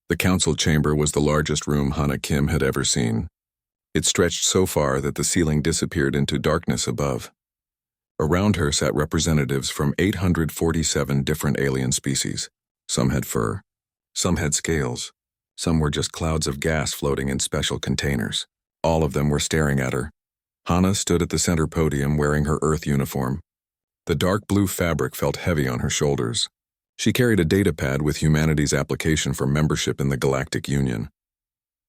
The council chamber was the largest room Hana Kim had ever seen. It stretched so far that the ceiling disappeared into darkness above. Around her sat representatives from 847 different alien species. Some had fur, some had scales, some were just clouds of gas floating in special containers. All of them were staring at her. Hana stood at the center podium wearing her Earth uniform. The dark blue fabric felt heavy on her shoulders. She carried a datapad with humanity's application for membership in the Galactic Union.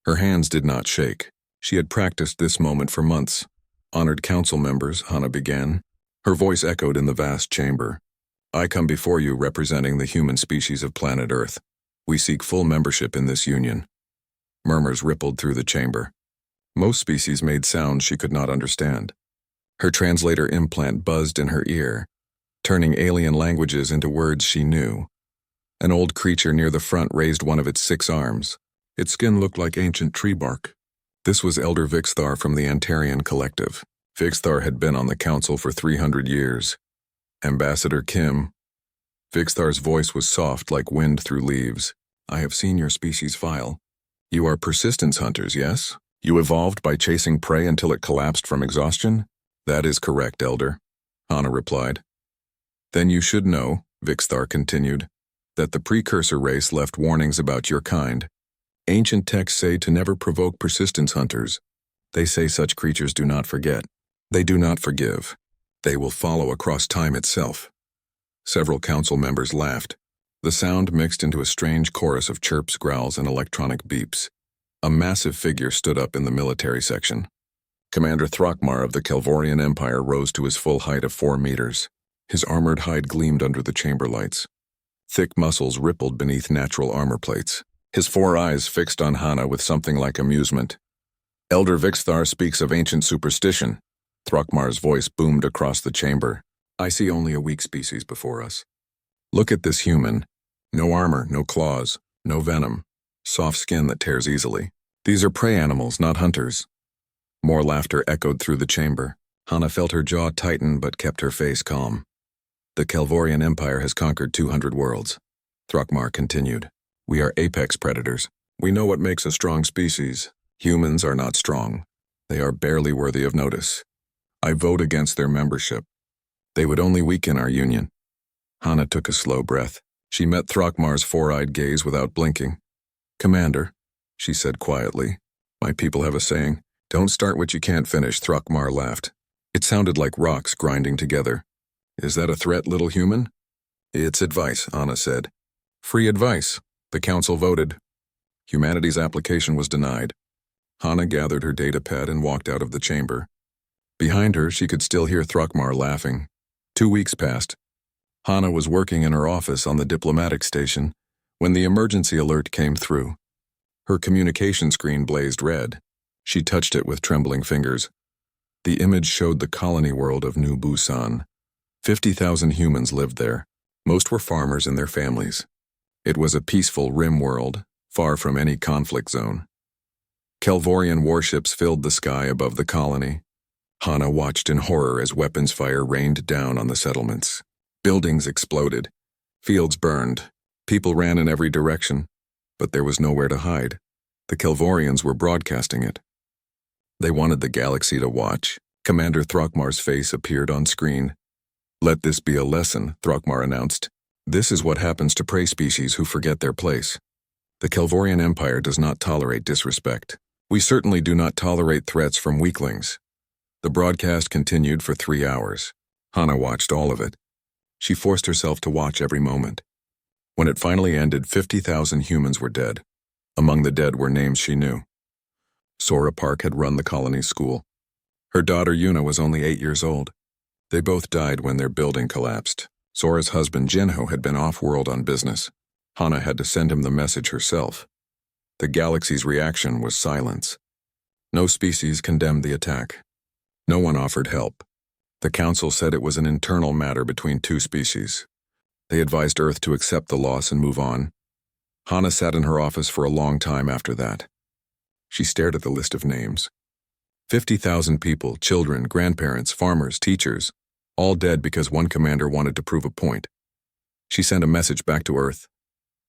Her hands did not shake. She had practiced this moment for months. Honored council members, Hana began. Her voice echoed in the vast chamber. I come before you representing the human species of planet Earth. We seek full membership in this union. Murmurs rippled through the chamber. Most species made sounds she could not understand. Her translator implant buzzed in her ear, turning alien languages into words she knew. An old creature near the front raised one of its 6 arms. Its skin looked like ancient tree bark. This was Elder Vixthar from the Antarian Collective. Vixthar had been on the council for 300 years. Ambassador Kim. Vixthar's voice was soft like wind through leaves. I have seen your species file. You are persistence hunters, yes? You evolved by chasing prey until it collapsed from exhaustion? That is correct, Elder, Hana replied. Then you should know, Vixthar continued, that the precursor race left warnings about your kind. Ancient texts say to never provoke persistence hunters. They say such creatures do not forget. They do not forgive. They will follow across time itself. Several council members laughed. The sound mixed into a strange chorus of chirps, growls, and electronic beeps. A massive figure stood up in the military section. Commander Throckmar of the Kelvorian Empire rose to his full height of 4 meters. His armored hide gleamed under the chamber lights. Thick muscles rippled beneath natural armor plates. His 4 eyes fixed on Hana with something like amusement. Elder Vixthar speaks of ancient superstition. Throckmar's voice boomed across the chamber. I see only a weak species before us. Look at this human. No armor, no claws, no venom. Soft skin that tears easily. These are prey animals, not hunters. More laughter echoed through the chamber. Hana felt her jaw tighten but kept her face calm. The Kelvorian Empire has conquered 200 worlds. Throckmar continued. We are apex predators. We know what makes a strong species. Humans are not strong. They are barely worthy of notice. I vote against their membership. They would only weaken our union. Hana took a slow breath. She met Throckmar's 4-eyed gaze without blinking. Commander, she said quietly. My people have a saying. Don't start what you can't finish, Throckmar laughed. It sounded like rocks grinding together. Is that a threat, little human? It's advice, Hana said. Free advice. The council voted. Humanity's application was denied. Hana gathered her datapad and walked out of the chamber. Behind her, she could still hear Throckmar laughing. 2 weeks passed. Hana was working in her office on the diplomatic station when the emergency alert came through. Her communication screen blazed red. She touched it with trembling fingers. The image showed the colony world of New Busan. 50,000 humans lived there. Most were farmers and their families. It was a peaceful rim world, far from any conflict zone. Kelvorian warships filled the sky above the colony. Hana watched in horror as weapons fire rained down on the settlements. Buildings exploded. Fields burned. People ran in every direction. But there was nowhere to hide. The Kelvorians were broadcasting it. They wanted the galaxy to watch. Commander Throckmar's face appeared on screen. Let this be a lesson, Throckmar announced. This is what happens to prey species who forget their place. The Kelvorian Empire does not tolerate disrespect. We certainly do not tolerate threats from weaklings. The broadcast continued for 3 hours. Hana watched all of it. She forced herself to watch every moment. When it finally ended, 50,000 humans were dead. Among the dead were names she knew. Sora Park had run the colony's school. Her daughter Yuna was only 8 years old. They both died when their building collapsed. Sora's husband Jinho had been off-world on business. Hana had to send him the message herself. The galaxy's reaction was silence. No species condemned the attack. No one offered help. The council said it was an internal matter between 2 species. They advised Earth to accept the loss and move on. Hana sat in her office for a long time after that. She stared at the list of names. 50,000 people, children, grandparents, farmers, teachers, all dead because one commander wanted to prove a point. She sent a message back to Earth.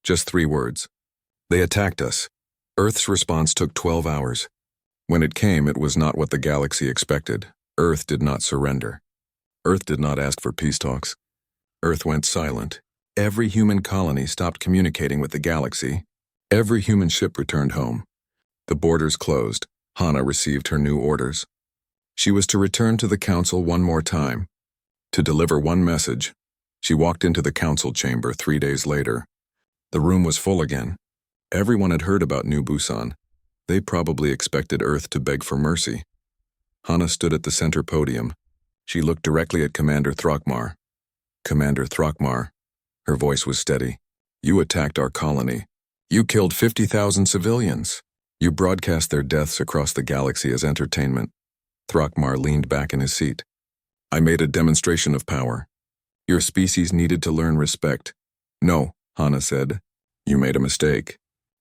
Just 3 words. They attacked us. Earth's response took 12 hours. When it came, it was not what the galaxy expected. Earth did not surrender. Earth did not ask for peace talks. Earth went silent. Every human colony stopped communicating with the galaxy. Every human ship returned home. The borders closed. Hana received her new orders. She was to return to the council one more time, to deliver one message. She walked into the council chamber 3 days later. The room was full again. Everyone had heard about New Busan. They probably expected Earth to beg for mercy. Hana stood at the center podium. She looked directly at Commander Throckmar. Commander Throckmar. Her voice was steady. You attacked our colony. You killed 50,000 civilians. You broadcast their deaths across the galaxy as entertainment. Throckmar leaned back in his seat. I made a demonstration of power. Your species needed to learn respect. No, Hana said. You made a mistake.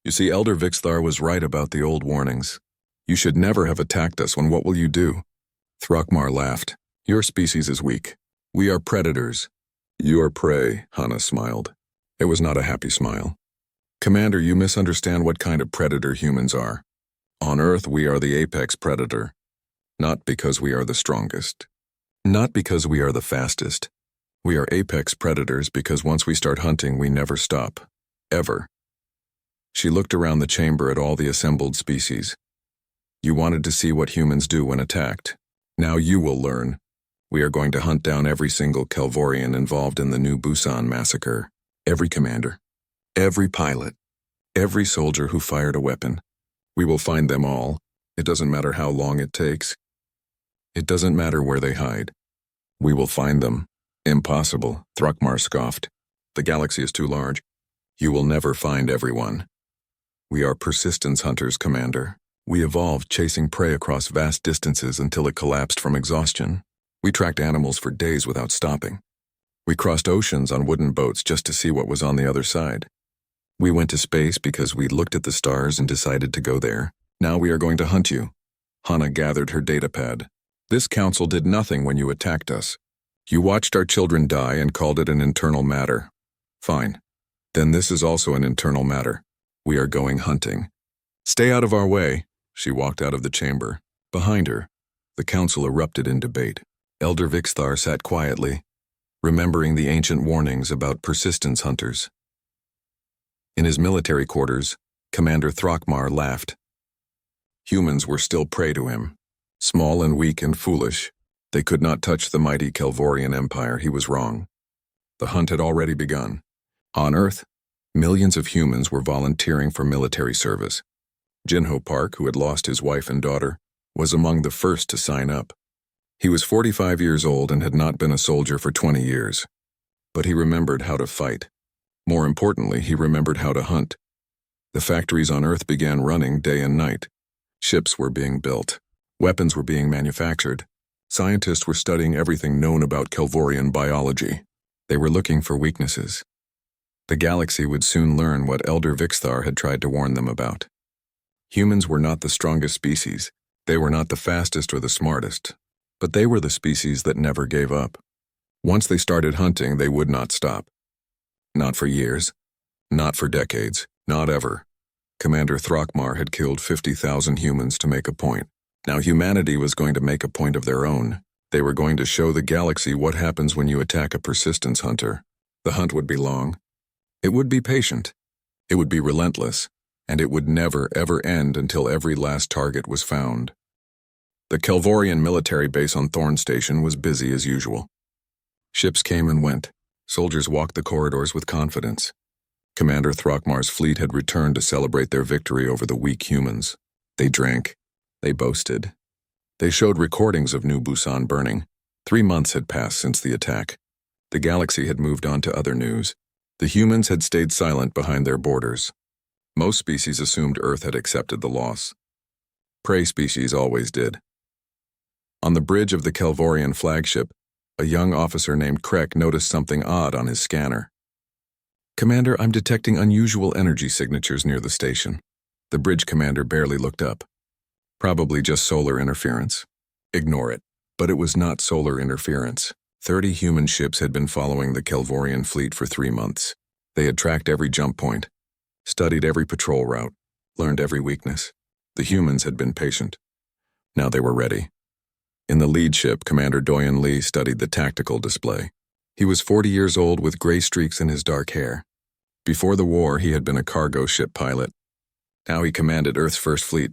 You see, Elder Vixthar was right about the old warnings. You should never have attacked us when what will you do? Throckmar laughed. Your species is weak. We are predators. You are prey, Hana smiled. It was not a happy smile. Commander, you misunderstand what kind of predator humans are. On Earth, we are the apex predator. Not because we are the strongest. Not because we are the fastest. We are apex predators because once we start hunting, we never stop. Ever. She looked around the chamber at all the assembled species. You wanted to see what humans do when attacked. Now you will learn. We are going to hunt down every single Kelvorian involved in the New Busan massacre. Every commander. Every pilot. Every soldier who fired a weapon. We will find them all. It doesn't matter how long it takes. It doesn't matter where they hide. We will find them. Impossible, Throckmar scoffed. The galaxy is too large. You will never find everyone. We are persistence hunters, Commander. We evolved chasing prey across vast distances until it collapsed from exhaustion. We tracked animals for days without stopping. We crossed oceans on wooden boats just to see what was on the other side. We went to space because we looked at the stars and decided to go there. Now we are going to hunt you. Hana gathered her datapad. This council did nothing when you attacked us. You watched our children die and called it an internal matter. Fine. Then this is also an internal matter. We are going hunting. Stay out of our way. She walked out of the chamber. Behind her, the council erupted in debate. Elder Vixthar sat quietly, remembering the ancient warnings about persistence hunters. In his military quarters, Commander Throckmar laughed. Humans were still prey to him. Small and weak and foolish, they could not touch the mighty Kelvorian Empire. He was wrong. The hunt had already begun. On Earth, millions of humans were volunteering for military service. Jinho Park, who had lost his wife and daughter, was among the first to sign up. He was 45 years old and had not been a soldier for 20 years. But he remembered how to fight. More importantly, he remembered how to hunt. The factories on Earth began running day and night. Ships were being built. Weapons were being manufactured. Scientists were studying everything known about Kelvorian biology. They were looking for weaknesses. The galaxy would soon learn what Elder Vixthar had tried to warn them about. Humans were not the strongest species. They were not the fastest or the smartest. But they were the species that never gave up. Once they started hunting, they would not stop. Not for years. Not for decades. Not ever. Commander Throckmar had killed 50,000 humans to make a point. Now humanity was going to make a point of their own. They were going to show the galaxy what happens when you attack a persistence hunter. The hunt would be long. It would be patient. It would be relentless. And it would never, ever end until every last target was found. The Kelvorian military base on Thorn Station was busy as usual. Ships came and went. Soldiers walked the corridors with confidence. Commander Throckmar's fleet had returned to celebrate their victory over the weak humans. They drank. They boasted. They showed recordings of New Busan burning. 3 months had passed since the attack. The galaxy had moved on to other news. The humans had stayed silent behind their borders. Most species assumed Earth had accepted the loss. Prey species always did. On the bridge of the Kelvorian flagship, a young officer named Krek noticed something odd on his scanner. Commander, I'm detecting unusual energy signatures near the station. The bridge commander barely looked up. Probably just solar interference. Ignore it. But it was not solar interference. 30 human ships had been following the Kelvorian fleet for 3 months. They had tracked every jump point. studied every patrol route, learned every weakness. The humans had been patient. Now they were ready. In the lead ship, Commander Doyen Lee studied the tactical display. He was 40 years old with gray streaks in his dark hair. Before the war, he had been a cargo ship pilot. Now he commanded Earth's first fleet.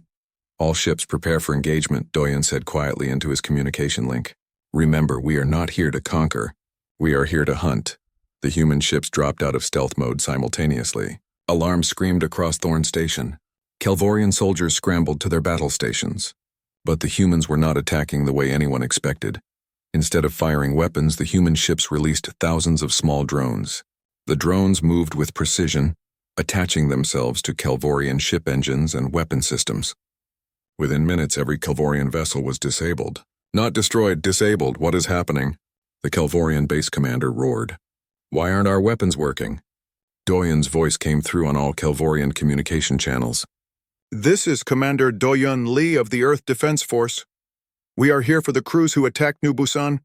All ships prepare for engagement, Doyen said quietly into his communication link. Remember, we are not here to conquer. We are here to hunt. The human ships dropped out of stealth mode simultaneously. Alarms screamed across Thorn Station. Kelvorian soldiers scrambled to their battle stations. But the humans were not attacking the way anyone expected. Instead of firing weapons, the human ships released thousands of small drones. The drones moved with precision, attaching themselves to Kelvorian ship engines and weapon systems. Within minutes, every Kelvorian vessel was disabled. Not destroyed, disabled. What is happening? The Kelvorian base commander roared. Why aren't our weapons working? Doyen's voice came through on all Kelvorian communication channels. This is Commander Doyen Lee of the Earth Defense Force. We are here for the crews who attacked New Busan.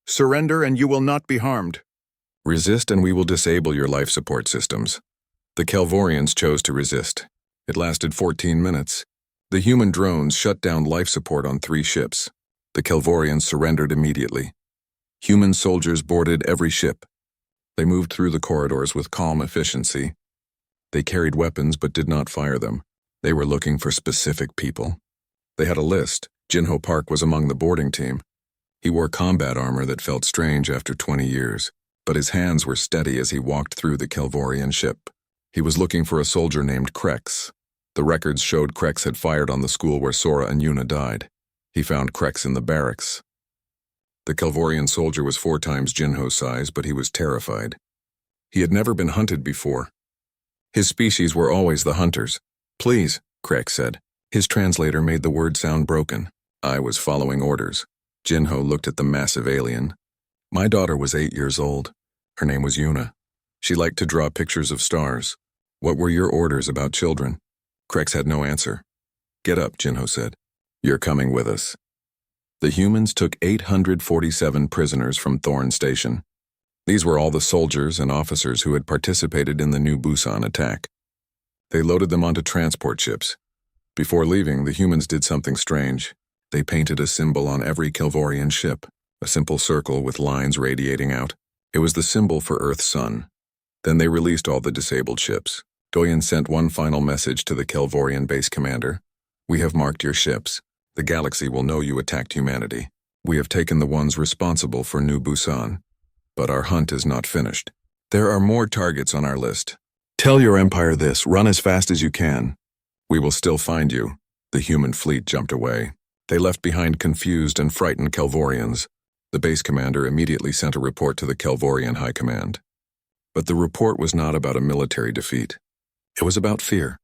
Surrender and you will not be harmed. Resist and we will disable your life support systems. The Kelvorians chose to resist. It lasted 14 minutes. The human drones shut down life support on 3 ships. The Kelvorians surrendered immediately. Human soldiers boarded every ship. They moved through the corridors with calm efficiency. They carried weapons but did not fire them. They were looking for specific people. They had a list. Jinho Park was among the boarding team. He wore combat armor that felt strange after 20 years, but his hands were steady as he walked through the Kelvorian ship. He was looking for a soldier named Krex. The records showed Krex had fired on the school where Sora and Yuna died. He found Krex in the barracks. The Kelvorian soldier was 4 times Jinho's size, but he was terrified. He had never been hunted before. His species were always the hunters. Please, Krex said. His translator made the word sound broken. I was following orders. Jinho looked at the massive alien. My daughter was 8 years old. Her name was Yuna. She liked to draw pictures of stars. What were your orders about children? Krex had no answer. Get up, Jinho said. You're coming with us. The humans took 847 prisoners from Thorn Station. These were all the soldiers and officers who had participated in the New Busan attack. They loaded them onto transport ships. Before leaving, the humans did something strange. They painted a symbol on every Kelvorian ship, a simple circle with lines radiating out. It was the symbol for Earth's sun. Then they released all the disabled ships. Doyen sent one final message to the Kelvorian base commander. We have marked your ships. The galaxy will know you attacked humanity. We have taken the ones responsible for New Busan. But our hunt is not finished. There are more targets on our list. Tell your empire this, run as fast as you can. We will still find you. The human fleet jumped away. They left behind confused and frightened Kelvorians. The base commander immediately sent a report to the Kelvorian High Command. But the report was not about a military defeat. It was about fear.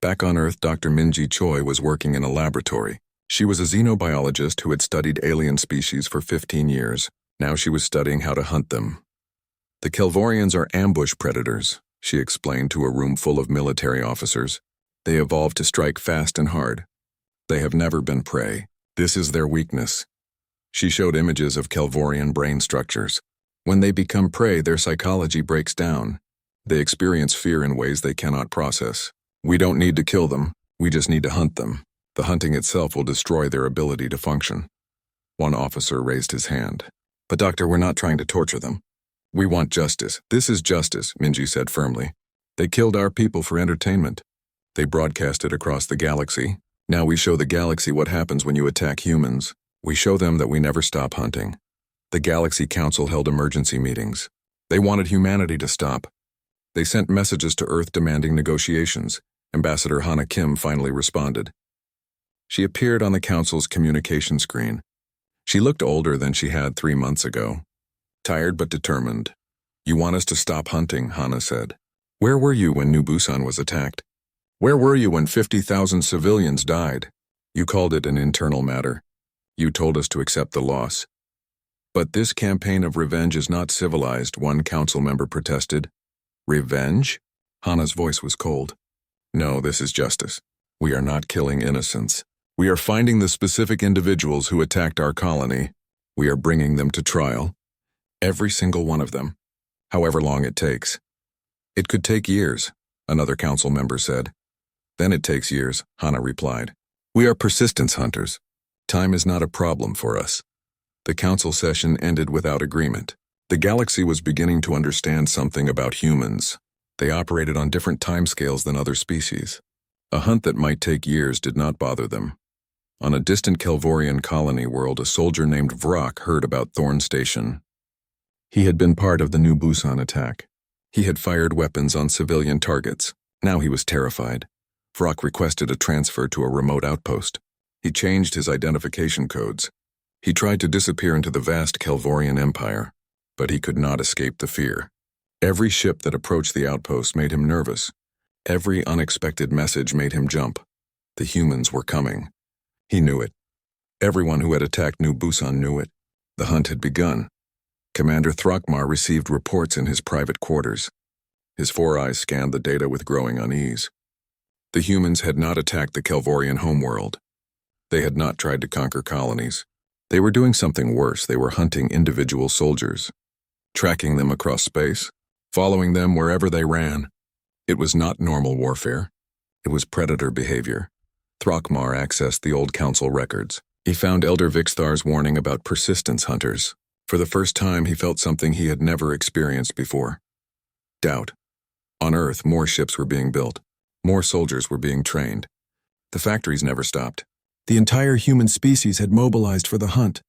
Back on Earth, Dr. Minji Choi was working in a laboratory. She was a xenobiologist who had studied alien species for 15 years. Now she was studying how to hunt them. The Kelvorians are ambush predators, she explained to a room full of military officers. They evolved to strike fast and hard. They have never been prey. This is their weakness. She showed images of Kelvorian brain structures. When they become prey, their psychology breaks down. They experience fear in ways they cannot process. We don't need to kill them. We just need to hunt them. The hunting itself will destroy their ability to function. One officer raised his hand. But doctor, we're not trying to torture them. We want justice. This is justice, Minji said firmly. They killed our people for entertainment. They broadcast it across the galaxy. Now we show the galaxy what happens when you attack humans. We show them that we never stop hunting. The Galaxy Council held emergency meetings. They wanted humanity to stop. They sent messages to Earth demanding negotiations. Ambassador Hana Kim finally responded. She appeared on the Council's communication screen. She looked older than she had 3 months ago. Tired but determined. You want us to stop hunting, Hana said. Where were you when New Busan was attacked? Where were you when 50,000 civilians died? You called it an internal matter. You told us to accept the loss. But this campaign of revenge is not civilized, one council member protested. Revenge? Hana's voice was cold. No, this is justice. We are not killing innocents. We are finding the specific individuals who attacked our colony. We are bringing them to trial. Every single one of them. However long it takes. It could take years. another council member said. Then it takes years, Hana replied. We are persistence hunters. Time is not a problem for us. The council session ended without agreement. The galaxy was beginning to understand something about humans. They operated on different timescales than other species. A hunt that might take years did not bother them. On a distant Kelvorian colony world, a soldier named Vrock heard about Thorn Station. He had been part of the New Busan attack. He had fired weapons on civilian targets. Now he was terrified. Vrock requested a transfer to a remote outpost. He changed his identification codes. He tried to disappear into the vast Kelvorian Empire, but he could not escape the fear. Every ship that approached the outpost made him nervous. Every unexpected message made him jump. The humans were coming. He knew it. Everyone who had attacked New Busan knew it. The hunt had begun. Commander Throckmar received reports in his private quarters. His four eyes scanned the data with growing unease. The humans had not attacked the Kelvorian homeworld. They had not tried to conquer colonies. They were doing something worse. They were hunting individual soldiers, tracking them across space, following them wherever they ran. It was not normal warfare. It was predator behavior. Throckmar accessed the old council records. He found Elder Vixthar's warning about persistence hunters. For the first time, he felt something he had never experienced before. Doubt. On Earth, more ships were being built. More soldiers were being trained. The factories never stopped. The entire human species had mobilized for the hunt.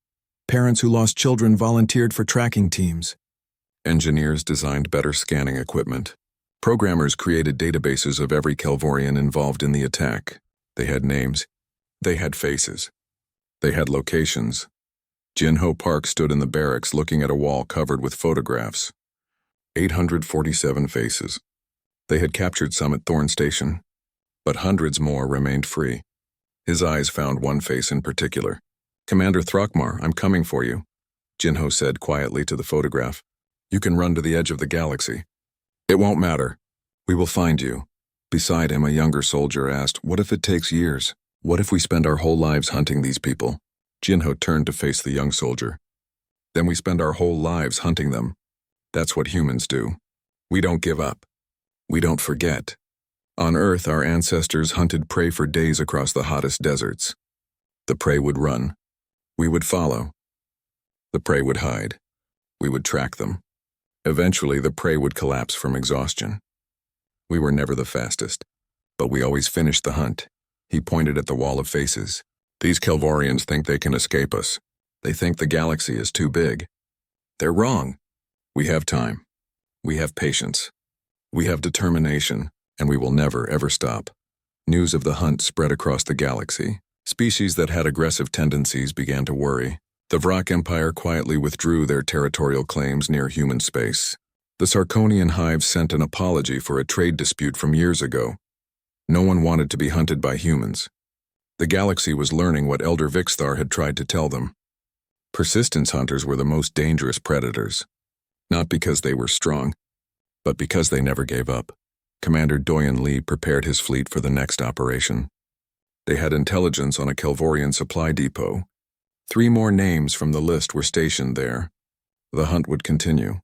Parents who lost children volunteered for tracking teams. Engineers designed better scanning equipment. Programmers created databases of every Kelvorian involved in the attack. They had names. They had faces. They had locations. Jinho Park stood in the barracks looking at a wall covered with photographs. 847 faces. They had captured some at Thorn Station, but hundreds more remained free. His eyes found one face in particular. Commander Throckmar, I'm coming for you, Jinho said quietly to the photograph. You can run to the edge of the galaxy. It won't matter. We will find you. Beside him, a younger soldier asked, what if it takes years? What if we spend our whole lives hunting these people? Jinho turned to face the young soldier. Then we spend our whole lives hunting them. That's what humans do. We don't give up. We don't forget. On Earth, our ancestors hunted prey for days across the hottest deserts. The prey would run. We would follow. The prey would hide. We would track them. Eventually, the prey would collapse from exhaustion. We were never the fastest, but we always finished the hunt. He pointed at the wall of faces. These Kelvorians think they can escape us. They think the galaxy is too big. They're wrong. We have time. We have patience. We have determination, and we will never, ever stop. News of the hunt spread across the galaxy. Species that had aggressive tendencies began to worry. The Vrock Empire quietly withdrew their territorial claims near human space. The Sarkonian hive sent an apology for a trade dispute from years ago. No one wanted to be hunted by humans. The galaxy was learning what Elder Vixthar had tried to tell them. Persistence hunters were the most dangerous predators. Not because they were strong, but because they never gave up. Commander Doyen Lee prepared his fleet for the next operation. They had intelligence on a Kelvorian supply depot. 3 more names from the list were stationed there. The hunt would continue.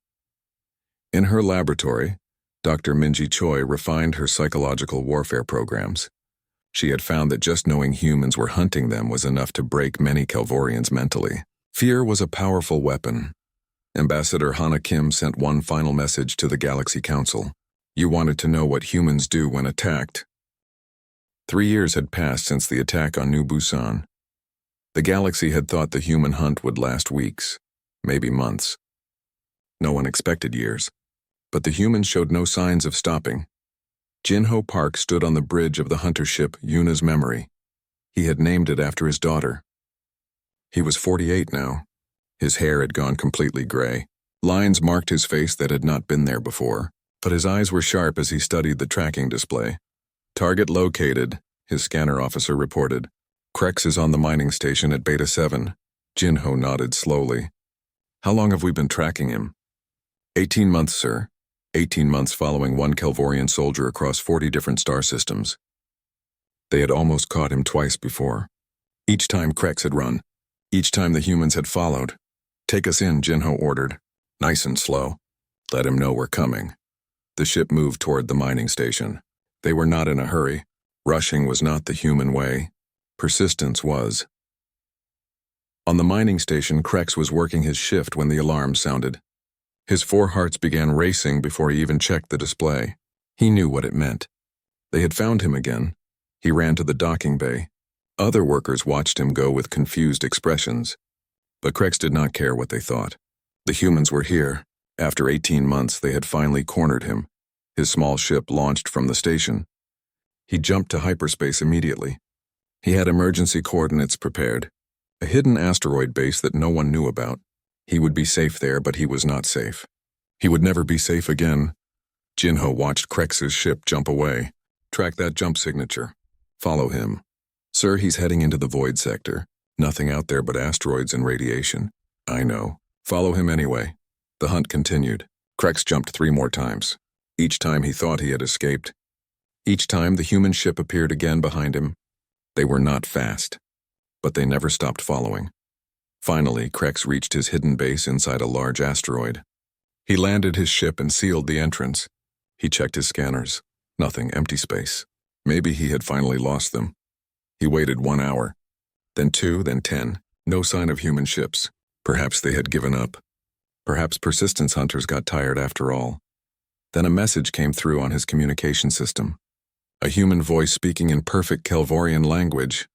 In her laboratory, Dr. Minji Choi refined her psychological warfare programs. She had found that just knowing humans were hunting them was enough to break many Kelvorians mentally. Fear was a powerful weapon. Ambassador Hana Kim sent one final message to the Galaxy Council. You wanted to know what humans do when attacked. 3 years had passed since the attack on New Busan. The galaxy had thought the human hunt would last weeks, maybe months. No one expected years, but the humans showed no signs of stopping. Jinho Park stood on the bridge of the hunter ship Yuna's Memory. He had named it after his daughter. He was 48 now. His hair had gone completely gray. Lines marked his face that had not been there before, but his eyes were sharp as he studied the tracking display. Target located, his scanner officer reported. Krex is on the mining station at Beta 7. Jinho nodded slowly. How long have we been tracking him? 18 months, sir. 18 months following one Kelvorian soldier across 40 different star systems. They had almost caught him twice before. Each time Krex had run. Each time the humans had followed. Take us in, Jinho ordered. Nice and slow. Let him know we're coming. The ship moved toward the mining station. They were not in a hurry. Rushing was not the human way. Persistence was. On the mining station, Krex was working his shift when the alarm sounded. His 4 hearts began racing before he even checked the display. He knew what it meant. They had found him again. He ran to the docking bay. Other workers watched him go with confused expressions. But Krex did not care what they thought. The humans were here. After 18 months, they had finally cornered him. His small ship launched from the station. He jumped to hyperspace immediately. He had emergency coordinates prepared. A hidden asteroid base that no one knew about. He would be safe there, but he was not safe. He would never be safe again. Jinho watched Krex's ship jump away. Track that jump signature. Follow him. Sir, he's heading into the void sector. Nothing out there but asteroids and radiation. I know. Follow him anyway. The hunt continued. Krex jumped 3 more times. Each time he thought he had escaped. Each time the human ship appeared again behind him. They were not fast, but they never stopped following. Finally, Krex reached his hidden base inside a large asteroid. He landed his ship and sealed the entrance. He checked his scanners. Nothing, empty space. Maybe he had finally lost them. He waited 1 hour, then 2, then 10. No sign of human ships. Perhaps they had given up. Perhaps persistence hunters got tired after all. Then a message came through on his communication system. A human voice speaking in perfect Kelvorian language.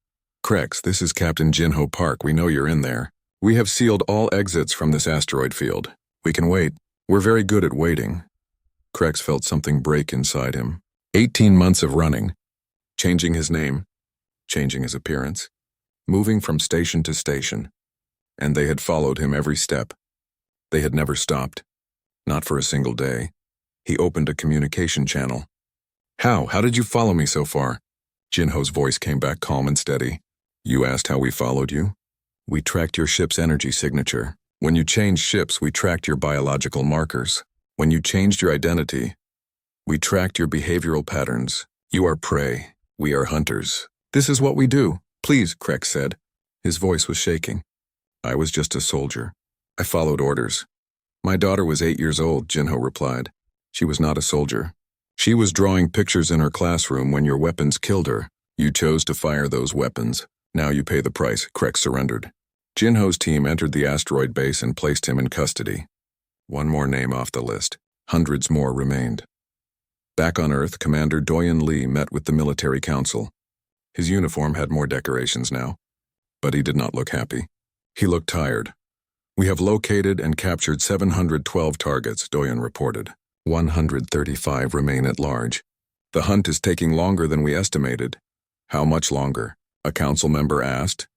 Krex, this is Captain Jinho Park. We know you're in there. We have sealed all exits from this asteroid field. We can wait. We're very good at waiting. Krex felt something break inside him. 18 months of running. Changing his name. Changing his appearance. Moving from station to station. And they had followed him every step. They had never stopped. Not for a single day. He opened a communication channel. How? How did you follow me so far? Jinho's voice came back calm and steady. You asked how we followed you? We tracked your ship's energy signature. When you changed ships, we tracked your biological markers. When you changed your identity, we tracked your behavioral patterns. You are prey. We are hunters. This is what we do. Please, Krex said. His voice was shaking. I was just a soldier. I followed orders. My daughter was 8 years old, Jinho replied. She was not a soldier. She was drawing pictures in her classroom when your weapons killed her. You chose to fire those weapons. Now you pay the price, Krex surrendered. Jinho's team entered the asteroid base and placed him in custody. 1 more name off the list. Hundreds more remained. Back on Earth, Commander Doyon Lee met with the military council. His uniform had more decorations now, but he did not look happy. He looked tired. We have located and captured 712 targets, Doyon reported. 135 remain at large. The hunt is taking longer than we estimated. How much longer? A council member asked.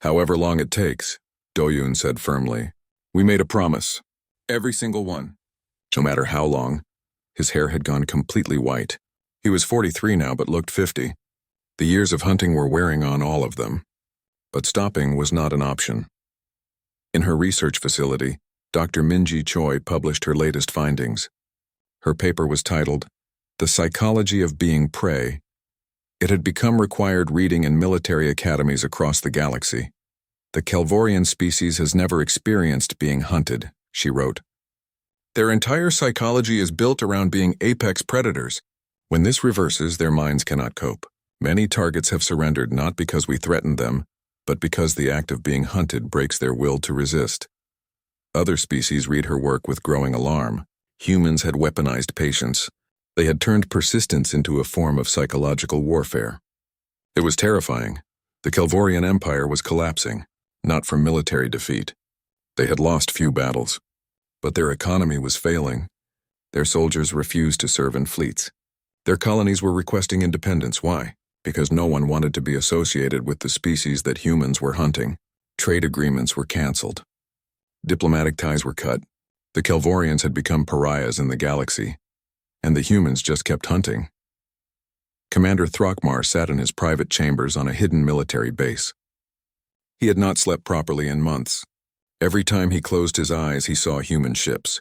However long it takes, Doyon said firmly. We made a promise. Every single one. No matter how long. His hair had gone completely white. He was 43 now but looked 50. The years of hunting were wearing on all of them. But stopping was not an option. In her research facility, Dr. Minji Choi published her latest findings. Her paper was titled, The Psychology of Being Prey. It had become required reading in military academies across the galaxy. The Kelvorian species has never experienced being hunted, she wrote. Their entire psychology is built around being apex predators. When this reverses, their minds cannot cope. Many targets have surrendered not because we threatened them, but because the act of being hunted breaks their will to resist. Other species read her work with growing alarm. Humans had weaponized patience. They had turned persistence into a form of psychological warfare. It was terrifying. The Kelvorian Empire was collapsing, not from military defeat. They had lost few battles, but their economy was failing. Their soldiers refused to serve in fleets. Their colonies were requesting independence. Why? Because no one wanted to be associated with the species that humans were hunting. Trade agreements were canceled. Diplomatic ties were cut. The Kelvorians had become pariahs in the galaxy, and the humans just kept hunting. Commander Throckmar sat in his private chambers on a hidden military base. He had not slept properly in months. Every time he closed his eyes, he saw human ships.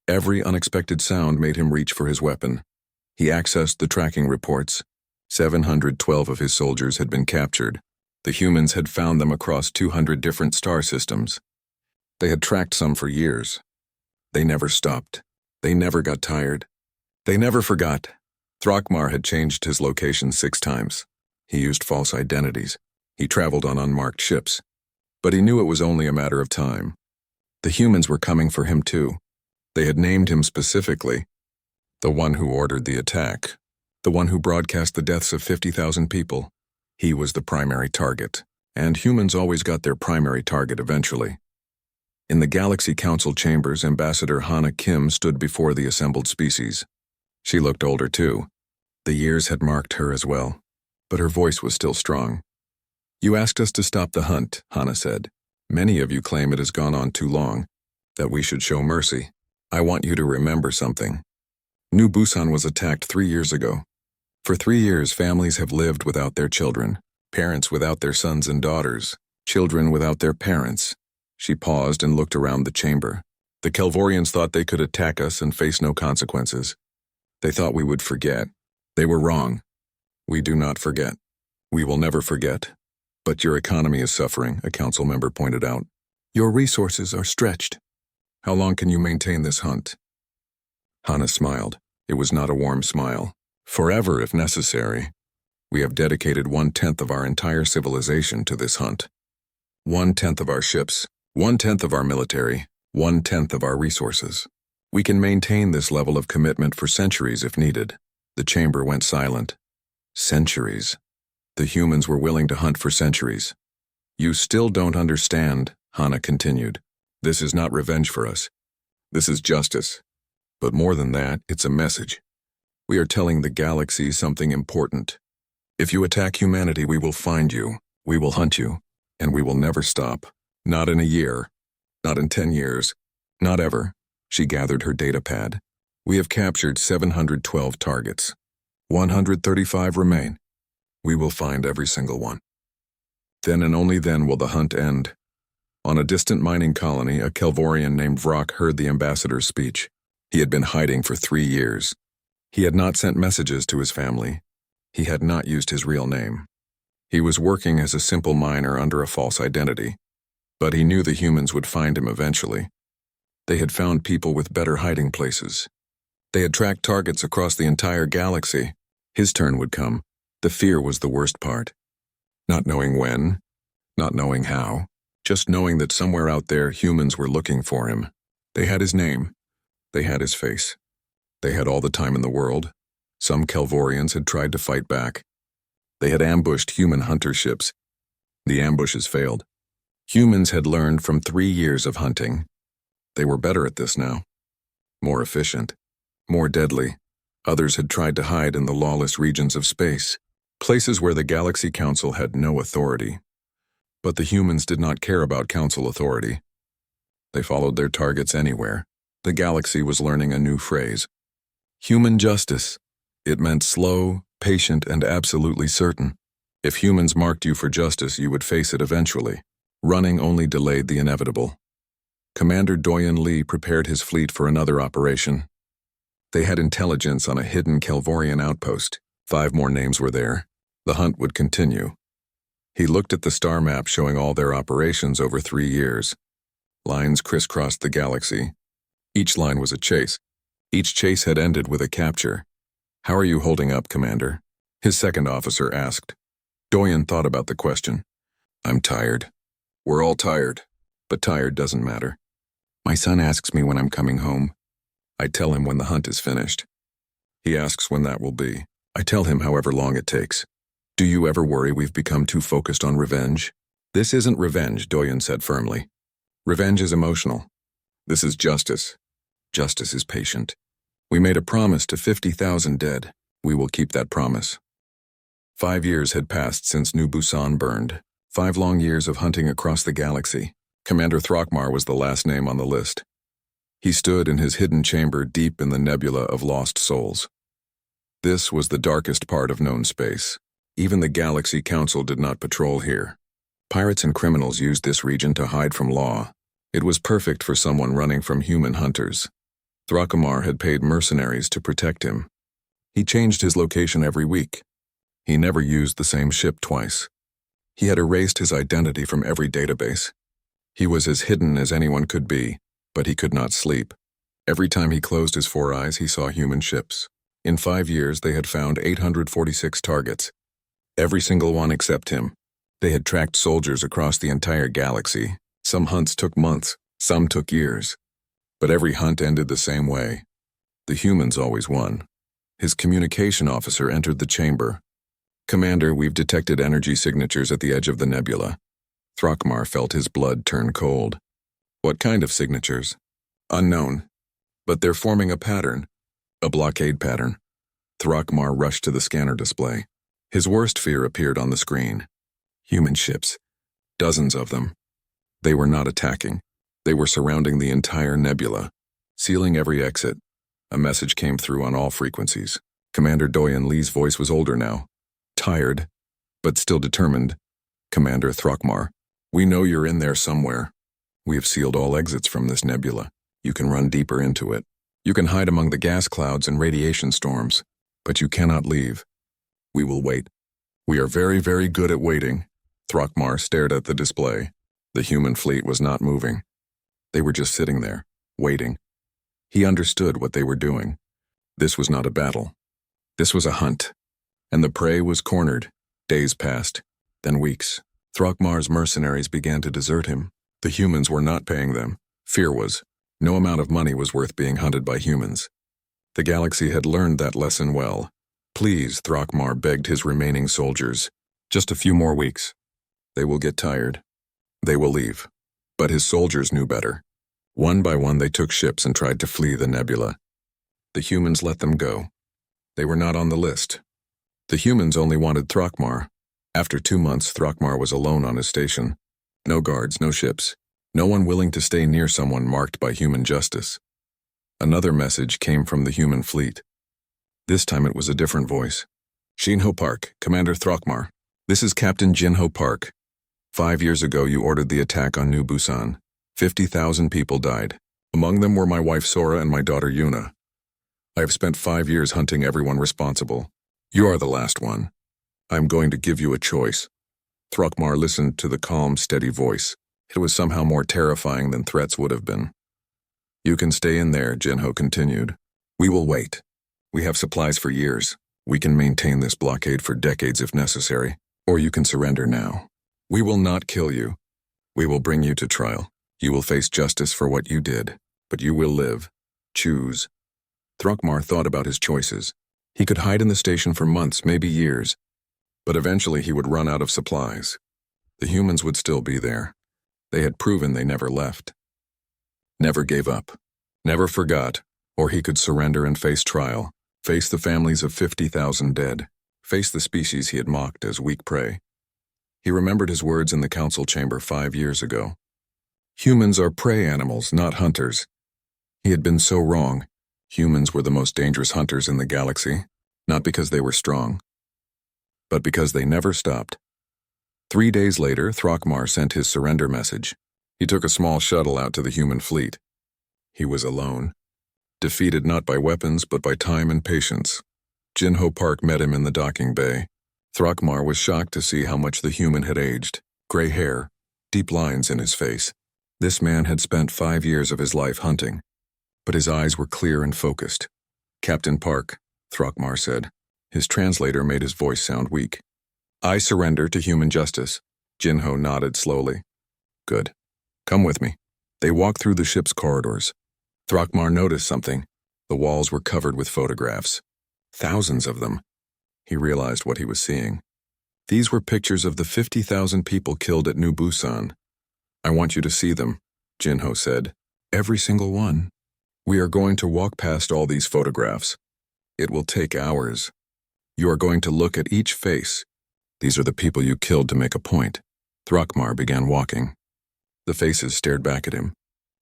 Every unexpected sound made him reach for his weapon. He accessed the tracking reports. 712 of his soldiers had been captured. The humans had found them across 200 different star systems. They had tracked some for years. They never stopped. They never got tired. They never forgot. Throckmar had changed his location 6 times. He used false identities. He traveled on unmarked ships. But he knew it was only a matter of time. The humans were coming for him too. They had named him specifically. The one who ordered the attack. The one who broadcast the deaths of 50,000 people. He was the primary target. And humans always got their primary target eventually. In the Galaxy Council chambers, Ambassador Hana Kim stood before the assembled species. She looked older too. The years had marked her as well. But her voice was still strong. "You asked us to stop the hunt," Hana said. "Many of you claim it has gone on too long, that we should show mercy. I want you to remember something. New Busan was attacked 3 years ago. For 3 years, families have lived without their children, parents without their sons and daughters, children without their parents." She paused and looked around the chamber. "The Kelvorians thought they could attack us and face no consequences. They thought we would forget. They were wrong. We do not forget. We will never forget. But your economy is suffering," a council member pointed out. "Your resources are stretched. How long can you maintain this hunt?" Hana smiled. It was not a warm smile. "Forever, if necessary. We have dedicated 1/10 of our entire civilization to this hunt. 1/10 of our ships, 1/10 of our military, 1/10 of our resources. We can maintain this level of commitment for centuries if needed." The chamber went silent. Centuries. The humans were willing to hunt for centuries. "You still don't understand," Hana continued. "This is not revenge for us. This is justice. But more than that, it's a message. We are telling the galaxy something important. If you attack humanity, we will find you, we will hunt you, and we will never stop. Not in a year, not in 10 years, not ever." She gathered her data pad. "We have captured 712 targets. 135 remain. We will find every single one. Then and only then will the hunt end." On a distant mining colony, a Kelvorian named Vrock heard the ambassador's speech. He had been hiding for 3 years. He had not sent messages to his family. He had not used his real name. He was working as a simple miner under a false identity. But he knew the humans would find him eventually. They had found people with better hiding places. They had tracked targets across the entire galaxy. His turn would come. The fear was the worst part. Not knowing when, not knowing how, just knowing that somewhere out there humans were looking for him. They had his name. They had his face. They had all the time in the world. Some Kelvorians had tried to fight back. They had ambushed human hunter ships. The ambushes failed. Humans had learned from 3 years of hunting. They were better at this now. More efficient. More deadly. Others had tried to hide in the lawless regions of space, places where the Galaxy Council had no authority. But the humans did not care about council authority. They followed their targets anywhere. The galaxy was learning a new phrase. Human justice. It meant slow, patient, and absolutely certain. If humans marked you for justice, you would face it eventually. Running only delayed the inevitable. Commander Doyon Lee prepared his fleet for another operation. They had intelligence on a hidden Kelvorian outpost. 5 more names were there. The hunt would continue. He looked at the star map showing all their operations over 3 years. Lines crisscrossed the galaxy. Each line was a chase. Each chase had ended with a capture. "How are you holding up, Commander?" his second officer asked. Doyon thought about the question. "I'm tired. We're all tired, but tired doesn't matter. My son asks me when I'm coming home. I tell him when the hunt is finished. He asks when that will be. I tell him however long it takes. Do you ever worry we've become too focused on revenge?" "This isn't revenge," Doyon said firmly. "Revenge is emotional. This is justice. Justice is patient. We made a promise to 50,000 dead. We will keep that promise." 5 years had passed since New Busan burned. 5 long years of hunting across the galaxy. Commander Throckmar was the last name on the list. He stood in his hidden chamber deep in the nebula of lost souls. This was the darkest part of known space. Even the Galaxy Council did not patrol here. Pirates and criminals used this region to hide from law. It was perfect for someone running from human hunters. Throckmar had paid mercenaries to protect him. He changed his location every week. He never used the same ship twice. He had erased his identity from every database. He was as hidden as anyone could be, but he could not sleep. Every time he closed his 4 eyes, he saw human ships. In 5 years, they had found 846 targets. Every single one except him. They had tracked soldiers across the entire galaxy. Some hunts took months, some took years. But every hunt ended the same way. The humans always won. His communication officer entered the chamber. "Commander, we've detected energy signatures at the edge of the nebula." Throckmar felt his blood turn cold. "What kind of signatures?" "Unknown. But they're forming a pattern. A blockade pattern." Throckmar rushed to the scanner display. His worst fear appeared on the screen. Human ships. Dozens of them. They were not attacking. They were surrounding the entire nebula, sealing every exit. A message came through on all frequencies. Commander Doyen Lee's voice was older now. Tired, but still determined. "Commander Throckmar, we know you're in there somewhere. We have sealed all exits from this nebula. You can run deeper into it. You can hide among the gas clouds and radiation storms, but you cannot leave. We will wait. We are very, very good at waiting." Throckmar stared at the display. The human fleet was not moving. They were just sitting there, waiting. He understood what they were doing. This was not a battle. This was a hunt. And the prey was cornered. Days passed, then weeks. Throckmar's mercenaries began to desert him. The humans were not paying them. Fear was. No amount of money was worth being hunted by humans. The galaxy had learned that lesson well. "Please," Throckmar begged his remaining soldiers. "Just a few more weeks. They will get tired. They will leave." But his soldiers knew better. One by one they took ships and tried to flee the nebula. The humans let them go. They were not on the list. The humans only wanted Throckmar. After 2 months, Throckmar was alone on his station. No guards, no ships. No one willing to stay near someone marked by human justice. Another message came from the human fleet. This time it was a different voice. "Jinho Park, Commander Throckmar. This is Captain Jinho Park. 5 years ago you ordered the attack on New Busan. 50,000 people died. Among them were my wife Sora and my daughter Yuna. I have spent 5 years hunting everyone responsible. You are the last one. I am going to give you a choice." Throckmar listened to the calm, steady voice. It was somehow more terrifying than threats would have been. "You can stay in there," Jinho continued. "We will wait. We have supplies for years. We can maintain this blockade for decades if necessary. Or you can surrender now. We will not kill you. We will bring you to trial. You will face justice for what you did, but you will live. Choose." Throckmar thought about his choices. He could hide in the station for months, maybe years. But eventually he would run out of supplies. The humans would still be there. They had proven they never left. Never gave up. Never forgot. Or he could surrender and face trial. Face the families of 50,000 dead. Face the species he had mocked as weak prey. He remembered his words in the council chamber 5 years ago. Humans are prey animals, not hunters. He had been so wrong. Humans were the most dangerous hunters in the galaxy, not because they were strong, but because they never stopped. 3 days later, Throckmar sent his surrender message. He took a small shuttle out to the human fleet. He was alone, defeated not by weapons but by time and patience. Jinho Park met him in the docking bay. Throckmar was shocked to see how much the human had aged. Gray hair, deep lines in his face. This man had spent 5 years of his life hunting, but his eyes were clear and focused. "Captain Park," Throckmar said. His translator made his voice sound weak. "I surrender to human justice." Jinho nodded slowly. "Good. Come with me." They walked through the ship's corridors. Throckmar noticed something. The walls were covered with photographs. Thousands of them. He realized what he was seeing. These were pictures of the 50,000 people killed at New Busan. "I want you to see them," Jinho said. "Every single one. We are going to walk past all these photographs. It will take hours. You are going to look at each face. These are the people you killed to make a point." Throckmar began walking. The faces stared back at him.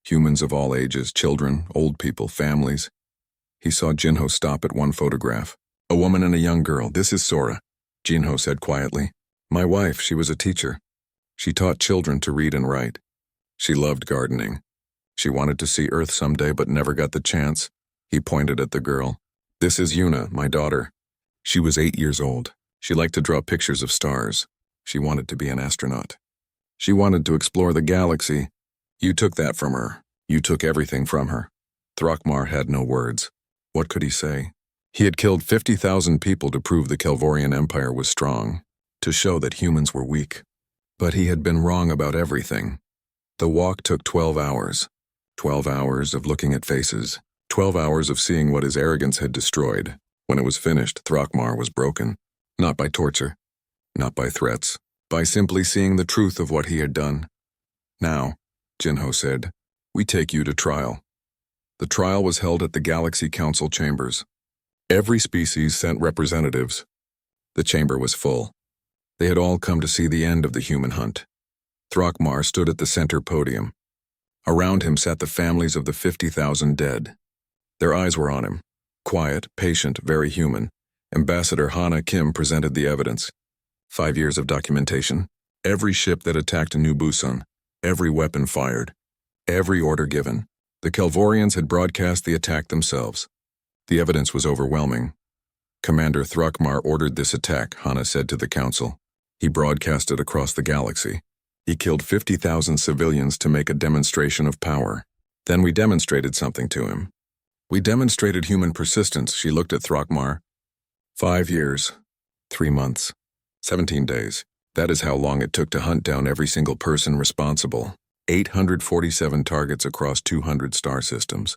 Humans of all ages, children, old people, families. He saw Jinho stop at one photograph. "A woman and a young girl. This is Sora," Jinho said quietly. "My wife, she was a teacher. She taught children to read and write. She loved gardening. She wanted to see Earth someday but never got the chance." He pointed at the girl. "This is Yuna, my daughter. She was 8 years old. She liked to draw pictures of stars. She wanted to be an astronaut. She wanted to explore the galaxy. You took that from her. You took everything from her." Throckmar had no words. What could he say? He had killed 50,000 people to prove the Kelvorian Empire was strong, to show that humans were weak. But he had been wrong about everything. The walk took 12 hours. 12 hours of looking at faces. 12 hours of seeing what his arrogance had destroyed. When it was finished, Thrakmar was broken. Not by torture. Not by threats. By simply seeing the truth of what he had done. Now, Jinho said, we take you to trial. The trial was held at the Galaxy Council chambers. Every species sent representatives. The chamber was full. They had all come to see the end of the human hunt. Thrakmar stood at the center podium. Around him sat the families of the 50,000 dead. Their eyes were on him. Quiet, patient, very human. Ambassador Hana Kim presented the evidence. 5 years of documentation. Every ship that attacked New Busan. Every weapon fired. Every order given. The Kelvorians had broadcast the attack themselves. The evidence was overwhelming. Commander Thrakmar ordered this attack, Hana said to the council. He broadcast it across the galaxy. He killed 50,000 civilians to make a demonstration of power. Then we demonstrated something to him. We demonstrated human persistence, she looked at Thrakmar. 5 years, 3 months, 17 days. That is how long it took to hunt down every single person responsible. 847 targets across 200 star systems.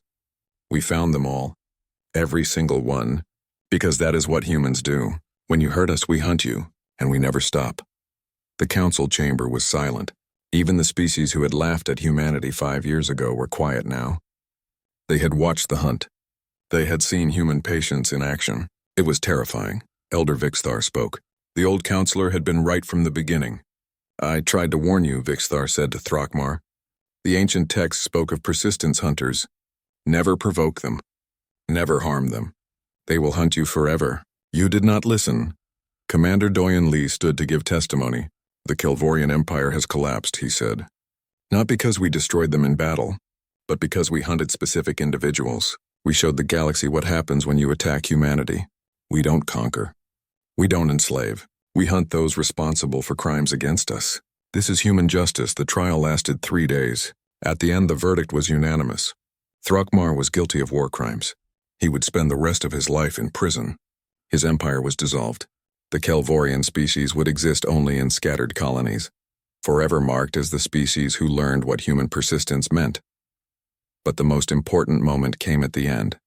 We found them all. Every single one. Because that is what humans do. When you hurt us, we hunt you, and we never stop. The council chamber was silent. Even the species who had laughed at humanity 5 years ago were quiet now. They had watched the hunt. They had seen human patience in action. It was terrifying. Elder Vixthar spoke. The old counselor had been right from the beginning. I tried to warn you, Vixthar said to Thrakmar. The ancient text spoke of persistence hunters. Never provoke them. Never harm them. They will hunt you forever. You did not listen. Commander Doyen Lee stood to give testimony. The Kelvorian Empire has collapsed, he said. Not because we destroyed them in battle, but because we hunted specific individuals. We showed the galaxy what happens when you attack humanity. We don't conquer. We don't enslave. We hunt those responsible for crimes against us. This is human justice. The trial lasted 3 days. At the end, the verdict was unanimous. Thrakmar was guilty of war crimes. He would spend the rest of his life in prison. His empire was dissolved. The Kelvorian species would exist only in scattered colonies, forever marked as the species who learned what human persistence meant. But the most important moment came at the end.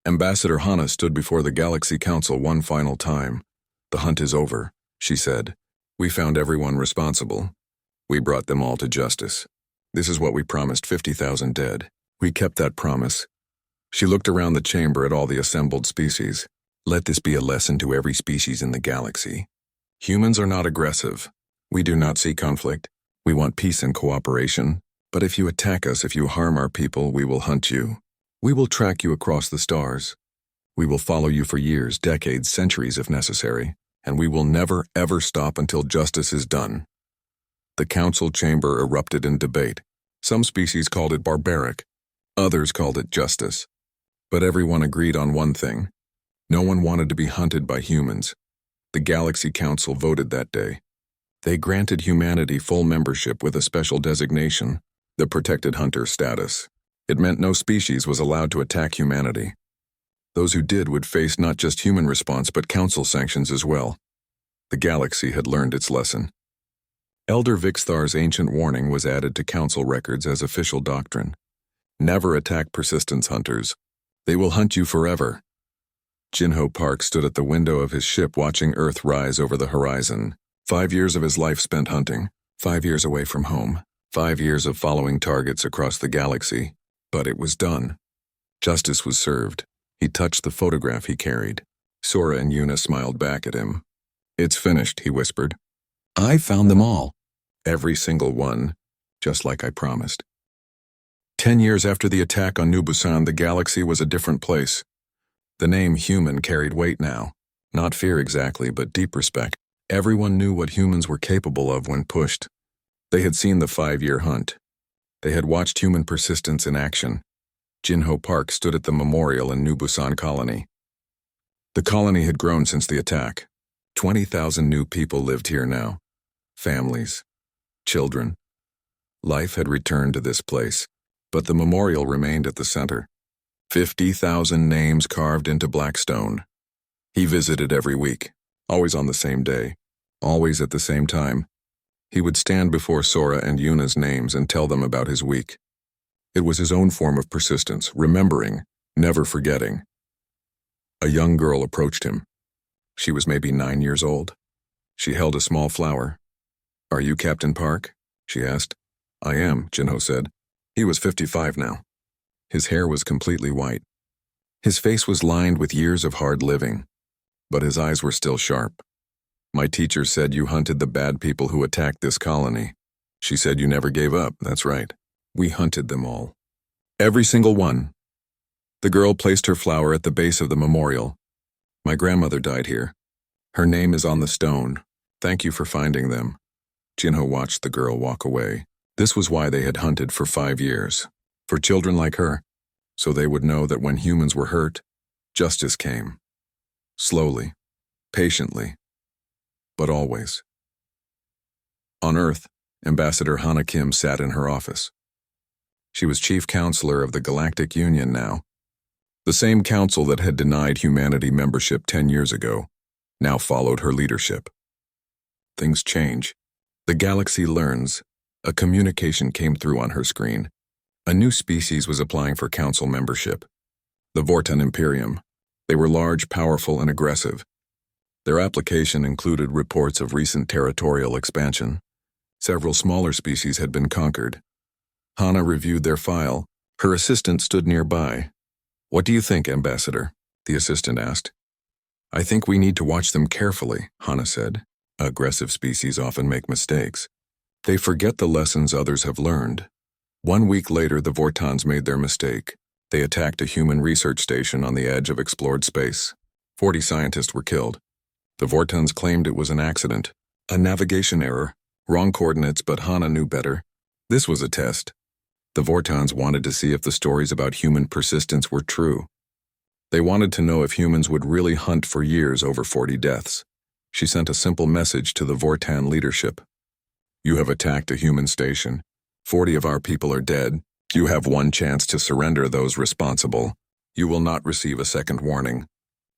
Ambassador Hana stood before the Galaxy Council one final time. The hunt is over, she said. We found everyone responsible. We brought them all to justice. This is what we promised, 50,000 dead. We kept that promise. She looked around the chamber at all the assembled species. Let this be a lesson to every species in the galaxy. Humans are not aggressive. We do not see conflict. We want peace and cooperation. But if you attack us, if you harm our people, we will hunt you. We will track you across the stars. We will follow you for years, decades, centuries if necessary. And we will never, ever stop until justice is done. The council chamber erupted in debate. Some species called it barbaric. Others called it justice. But everyone agreed on one thing. No one wanted to be hunted by humans. The Galaxy Council voted that day. They granted humanity full membership with a special designation, the Protected Hunter status. It meant no species was allowed to attack humanity. Those who did would face not just human response but council sanctions as well. The galaxy had learned its lesson. Elder Vixthar's ancient warning was added to council records as official doctrine. Never attack persistence hunters. They will hunt you forever. Jinho Park stood at the window of his ship watching Earth rise over the horizon. 5 years of his life spent hunting. 5 years away from home. 5 years of following targets across the galaxy. But it was done. Justice was served. He touched the photograph he carried. Sora and Yuna smiled back at him. It's finished, he whispered. I found them all. Every single one, just like I promised. 10 years after the attack on New Busan, the galaxy was a different place. The name human carried weight now. Not fear exactly, but deep respect. Everyone knew what humans were capable of when pushed. They had seen the 5-year hunt. They had watched human persistence in action. Jinho Park stood at the memorial in New Busan Colony. The colony had grown since the attack. 20,000 new people lived here now. Families. Children. Life had returned to this place, but the memorial remained at the center. 50,000 names carved into black stone. He visited every week, always on the same day, always at the same time. He would stand before Sora and Yuna's names and tell them about his week. It was his own form of persistence, remembering, never forgetting. A young girl approached him. She was maybe 9 years old. She held a small flower. "Are you Captain Park?" she asked. "I am," Jinho said. He was 55 now. His hair was completely white. His face was lined with years of hard living, but his eyes were still sharp. "My teacher said you hunted the bad people who attacked this colony. She said you never gave up, that's right. We hunted them all. Every single one." The girl placed her flower at the base of the memorial. "My grandmother died here. Her name is on the stone. Thank you for finding them." Jinho watched the girl walk away. This was why they had hunted for 5 years. For children like her, so they would know that when humans were hurt, justice came. Slowly, patiently, but always. On Earth, Ambassador Hana Kim sat in her office. She was chief counselor of the Galactic Union now. The same council that had denied humanity membership 10 years ago now followed her leadership. Things change. The galaxy learns. A communication came through on her screen. A new species was applying for council membership. The Vortan Imperium. They were large, powerful, and aggressive. Their application included reports of recent territorial expansion. Several smaller species had been conquered. Hana reviewed their file. Her assistant stood nearby. "What do you think, Ambassador?" the assistant asked. "I think we need to watch them carefully," Hana said. Aggressive species often make mistakes. They forget the lessons others have learned. 1 week later, the Vortans made their mistake. They attacked a human research station on the edge of explored space. 40 scientists were killed. The Vortans claimed it was an accident, a navigation error, wrong coordinates, but Hana knew better. This was a test. The Vortans wanted to see if the stories about human persistence were true. They wanted to know if humans would really hunt for years over 40 deaths. She sent a simple message to the Vortan leadership. "You have attacked a human station. 40 of our people are dead. You have 1 chance to surrender those responsible. You will not receive a second warning.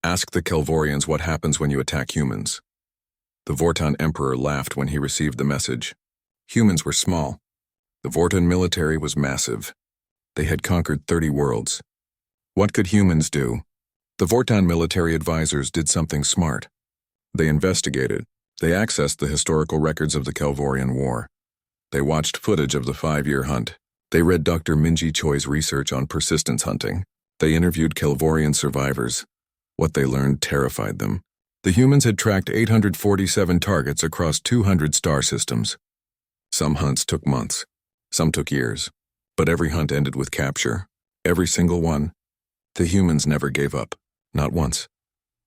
Ask the Kelvorians what happens when you attack humans." The Vortan Emperor laughed when he received the message. Humans were small. The Vortan military was massive. They had conquered 30 worlds. What could humans do? The Vortan military advisors did something smart. They investigated. They accessed the historical records of the Kelvorian War. They watched footage of the 5-year hunt. They read Dr. Minji Choi's research on persistence hunting. They interviewed Kelvorian survivors. What they learned terrified them. The humans had tracked 847 targets across 200 star systems. Some hunts took months. Some took years. But every hunt ended with capture. Every single one. The humans never gave up. Not once.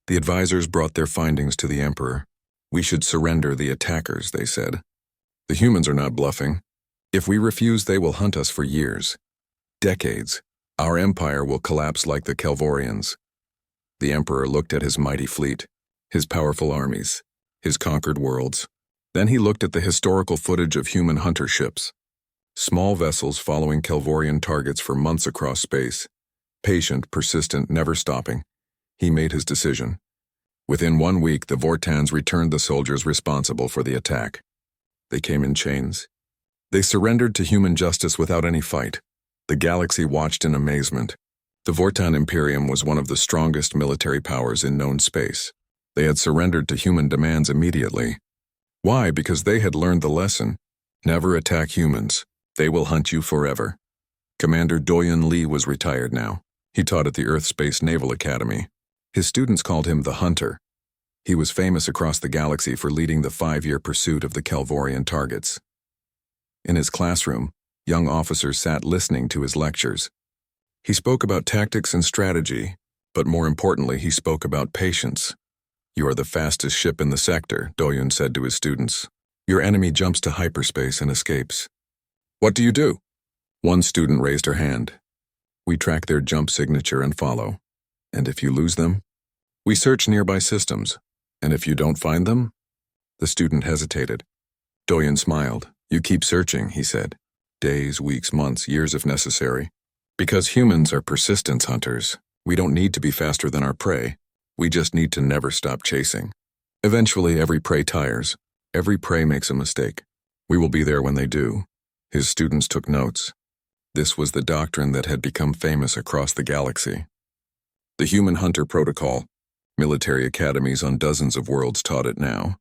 The advisors brought their findings to the Emperor. "We should surrender the attackers," they said. "The humans are not bluffing. If we refuse, they will hunt us for years. Decades. Our empire will collapse like the Kelvorians." The Emperor looked at his mighty fleet, his powerful armies, his conquered worlds. Then he looked at the historical footage of human hunter ships. Small vessels following Kelvorian targets for months across space. Patient, persistent, never stopping. He made his decision. Within 1 week, the Vortans returned the soldiers responsible for the attack. They came in chains. They surrendered to human justice without any fight. The galaxy watched in amazement. The Vortan Imperium was one of the strongest military powers in known space. They had surrendered to human demands immediately. Why? Because they had learned the lesson. Never attack humans. They will hunt you forever. Commander Doyun Lee was retired now. He taught at the Earth Space Naval Academy. His students called him the Hunter. He was famous across the galaxy for leading the 5-year pursuit of the Kelvorian targets. In his classroom, young officers sat listening to his lectures. He spoke about tactics and strategy, but more importantly, he spoke about patience. "You are the fastest ship in the sector," Doyun said to his students. "Your enemy jumps to hyperspace and escapes. What do you do?" One student raised her hand. "We track their jump signature and follow. And if you lose them, we search nearby systems. And if you don't find them?" The student hesitated. Doyun smiled. "You keep searching," he said. "Days, weeks, months, years if necessary. Because humans are persistence hunters, we don't need to be faster than our prey. We just need to never stop chasing. Eventually, every prey tires. Every prey makes a mistake. We will be there when they do. His students took notes. This was the doctrine that had become famous across the galaxy. The Human Hunter Protocol. Military academies on dozens of worlds taught it now.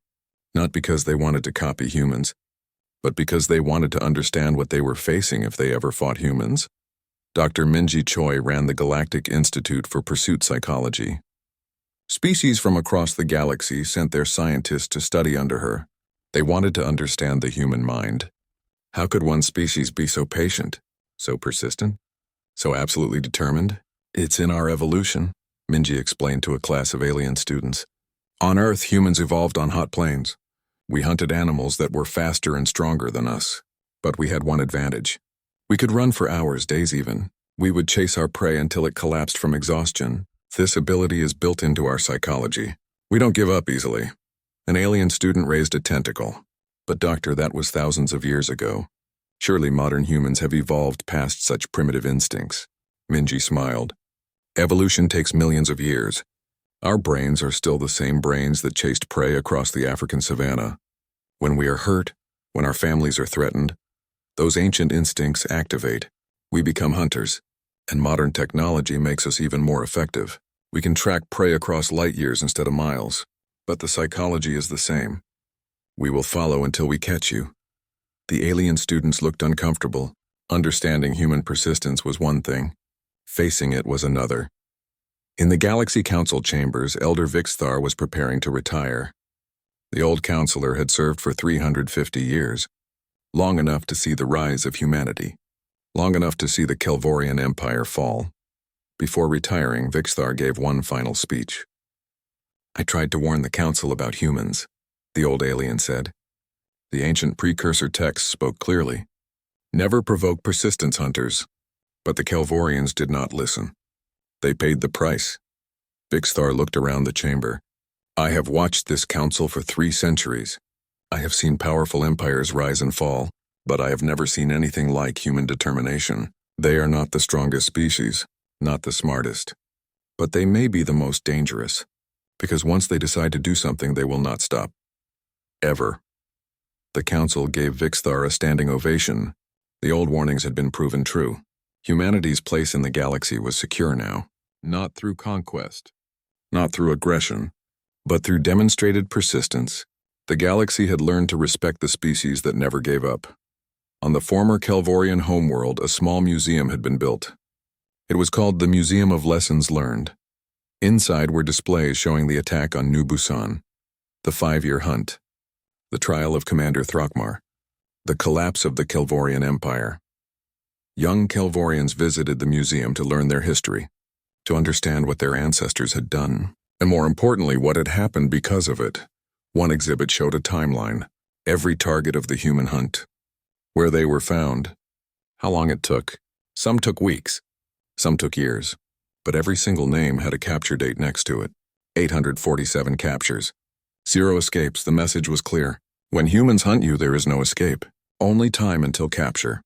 Not because they wanted to copy humans, but because they wanted to understand what they were facing if they ever fought humans. Dr. Minji Choi ran the Galactic Institute for Pursuit Psychology. Species from across the galaxy sent their scientists to study under her. They wanted to understand the human mind. How could one species be so patient, so persistent, so absolutely determined? It's in our evolution, Minji explained to a class of alien students. On Earth, humans evolved on hot plains. We hunted animals that were faster and stronger than us. But we had one advantage. We could run for hours, days even. We would chase our prey until it collapsed from exhaustion. This ability is built into our psychology. We don't give up easily. An alien student raised a tentacle. But doctor, that was thousands of years ago. Surely modern humans have evolved past such primitive instincts. Minji smiled. Evolution takes millions of years. Our brains are still the same brains that chased prey across the African savanna. When we are hurt, when our families are threatened, those ancient instincts activate. We become hunters, and modern technology makes us even more effective. We can track prey across light years instead of miles, but the psychology is the same. We will follow until we catch you. The alien students looked uncomfortable. Understanding human persistence was one thing. Facing it was another. In the Galaxy Council chambers, Elder Vixthar was preparing to retire. The old counselor had served for 350 years, long enough to see the rise of humanity, long enough to see the Kelvorian Empire fall. Before retiring, Vixthar gave one final speech. I tried to warn the council about humans, the old alien said. The ancient precursor texts spoke clearly. Never provoke persistence hunters. But the Kelvorians did not listen. They paid the price. Vixthar looked around the chamber. I have watched this council for 3 centuries. I have seen powerful empires rise and fall, but I have never seen anything like human determination. They are not the strongest species, not the smartest. But they may be the most dangerous, because once they decide to do something, they will not stop. Ever. The council gave Vixthar a standing ovation. The old warnings had been proven true. Humanity's place in the galaxy was secure now, not through conquest, not through aggression, but through demonstrated persistence. The galaxy had learned to respect the species that never gave up. On the former Kelvorian homeworld, a small museum had been built. It was called the Museum of Lessons Learned. Inside were displays showing the attack on New Busan, the 5-year hunt, the trial of Commander Thrakmar, the collapse of the Kelvorian Empire. Young Kelvorians visited the museum to learn their history, to understand what their ancestors had done, and more importantly, what had happened because of it. One exhibit showed a timeline, every target of the human hunt, where they were found, how long it took. Some took weeks, some took years, but every single name had a capture date next to it. 847 captures. 0 escapes. The message was clear. When humans hunt you, there is no escape, only time until capture.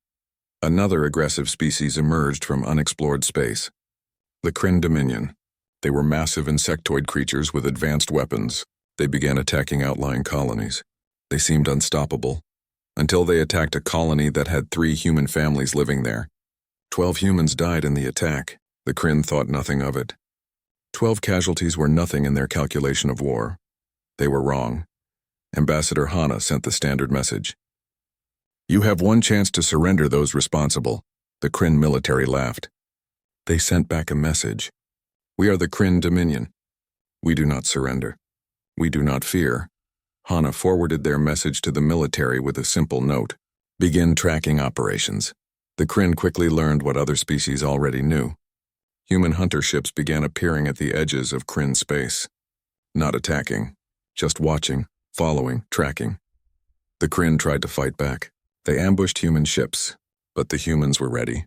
Another aggressive species emerged from unexplored space. The Kryn Dominion. They were massive insectoid creatures with advanced weapons. They began attacking outlying colonies. They seemed unstoppable, until they attacked a colony that had 3 human families living there. 12 humans died in the attack. The Kryn thought nothing of it. 12 casualties were nothing in their calculation of war. They were wrong. Ambassador Hana sent the standard message. You have one chance to surrender those responsible. The Kryn military laughed. They sent back a message. We are the Kryn Dominion. We do not surrender. We do not fear. Hana forwarded their message to the military with a simple note. Begin tracking operations. The Kryn quickly learned what other species already knew. Human hunter ships began appearing at the edges of Kryn space. Not attacking, just watching, following, tracking. The Kryn tried to fight back. They ambushed human ships, but the humans were ready.